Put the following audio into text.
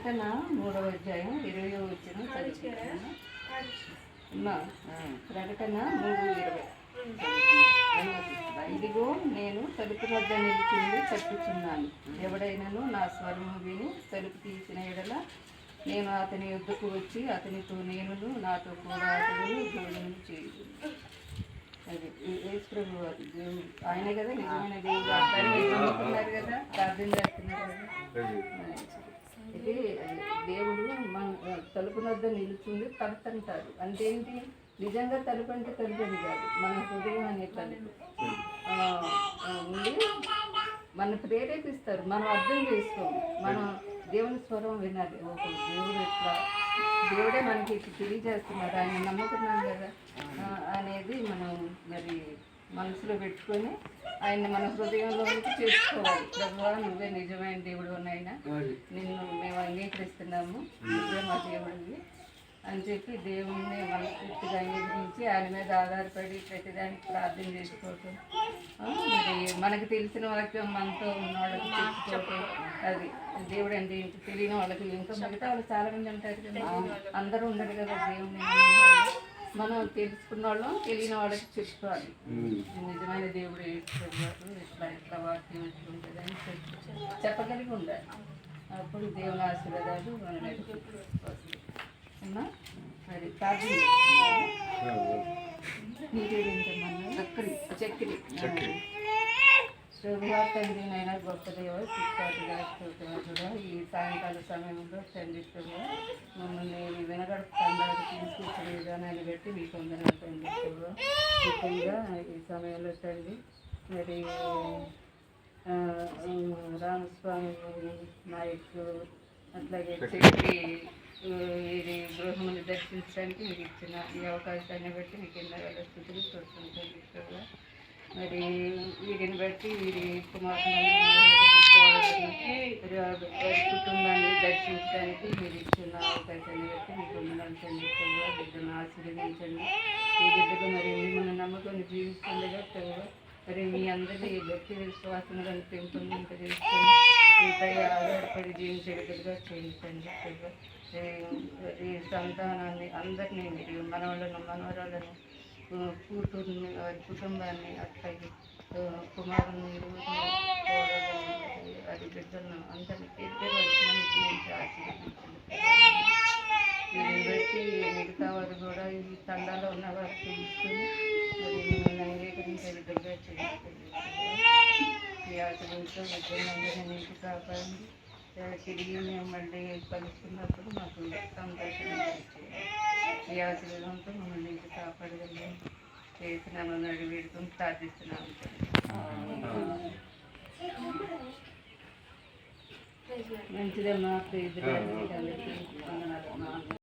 ప్రకటన 3వ అధ్యాయం 20వ వచనం చదువుతున్నాను. ప్రకటన 3:20. ఇదిగో నేను తలుపు వద్ద నిలిచింది తట్టుచున్నాను. ఎవడైనాను నా స్వరము విని తలుపు తీసిన ఎడల నేను అతని యొద్దకు వచ్చి అతనితో నేనును నాతో కూడా అతను భోజనం చేయదు. అది యేసు ప్రభు దేవుడు ఆయనే కదా, నిజమైన దేవుడు. అట్లా నమ్ముతున్నారు కదా, ప్రార్థన చేస్తున్నారు కదా. ఇది దేవుడు మన తలుపు వద్ద నిలుచుంది తలుపుంటారు. అంతేంటి, నిజంగా తలుపు అంటే తలుపు అది కాదు, మన హృదయం అనే తలుపు ఉండి మన ప్రేరేపిస్తారు. మనం అర్థం చేసుకోము, మనం దేవుని స్వరం వినాలి. ఒక దేవుడు ఎట్లా, దేవుడే మనకి తెలియజేస్తున్నారు, ఆయన నమ్ముతున్నాం కదా అనేది మనం మరి మనసులో పెట్టుకొని ఆయన మన హృదయంలోకి చేసుకోవాలి. ప్రభువా, నువ్వే నిజమైన దేవుడు నాయన, నిన్ను మేము అంగీకరిస్తున్నాము, నువ్వే మా దేవుడివి అని చెప్పి దేవుణ్ణి మనస్ఫూర్తిగా అంగీకరించి ఆయన మీద ఆధారపడి ప్రతిదానికి ప్రార్థన చేసుకోవటం, మరి మనకు తెలిసిన వాక్యం మనతో ఉన్న వాళ్ళకి చెప్పుకోవటం. అది దేవుడు అంటే ఇంటి తెలియని వాళ్ళకి, ఇంకా మిగతా వాళ్ళు చాలామంది ఉంటారు కదా, అందరూ ఉండరు కదా దేవుణ్ణి. మనం తెలుసుకున్న వాళ్ళం తెలియని వాళ్ళకి చెప్పుకోవాలి, నిజమైన దేవుడు ఏడుస్తున్నారు, ఇట్లా వాక్యం ఎట్లుంటుంది అని చెప్పగలిగి ఉండాలి. అప్పుడు దేవుని ఆశీర్వాదాలు మనం వస్తాయి. మరి ప్రార్థన చక్కెర శుభవార్త తండ్రి నైనా గొప్ప దేవ శిక్షాటుగా కూడా ఈ సాయంకాల సమయంలో తండ్రి మమ్మల్ని వినగడపడానికి తీసుకొచ్చిన విధానాన్ని బట్టి మీకు వందనాలు తండ్రి. ముఖ్యంగా ఈ సమయంలో తండ్రి మరి రామస్వామి నాయకుడు అట్లాగే చెప్పి ఇది గృహముని దర్శించడానికి మీకు ఇచ్చిన ఈ అవకాశాన్ని బట్టి మీకు ఎన్నో స్థితులు చూస్తుంటారు. మరి వీటిని బట్టి వీరి కుటుంబాన్ని దర్శించడానికి మీరు ఇచ్చిన అవకాశాన్ని బట్టి మీకు వందనాలు తండ్రి. బిడ్డను ఆశీర్వదించండి. ఈ బిడ్డకు మరి మిమ్మల్ని నమ్మకాన్ని జీవిస్తుండగా మరి మీ అందరి భక్తి విశ్వాసములను పెంపొందింపజేసుకొని మీపై ఆధారపడి జీవించే విధంగా చేయించండి. ఈ సంతానాన్ని అందరినీ మీరు మనవలను మనవరాలను కూతుర్ని వారి కుటుంబాన్ని అట్లాగే కుమారుని అది బిడ్డలను అందరినీ తీర్చవలసిన జీవించి ఆశీర్వదించండి. దీన్ని బట్టి మిగతా వారు కూడా ఈ తండాలో ఉన్న వారు తెలుసుకొని మరి మిమ్మల్ని అంగీకరించే విధంగా చేయించండి. ఈ ఆశీర్వదించే విద్యలందరినీ నీకు కాపాడండి. తిరిగి మేము మళ్ళీ కలుసుకున్నప్పుడు మాకు సంతోషంగా చేయాలి. ఈ ఆశీర్వాదంతో మమ్మల్ని నీకు కాపాడగలిగి చేస్తున్నామని అడిగి వేడుకొని ప్రార్థిస్తున్నాము. మంచిదమ్మా, ప్రేజులు అందరికీ వందనాలు.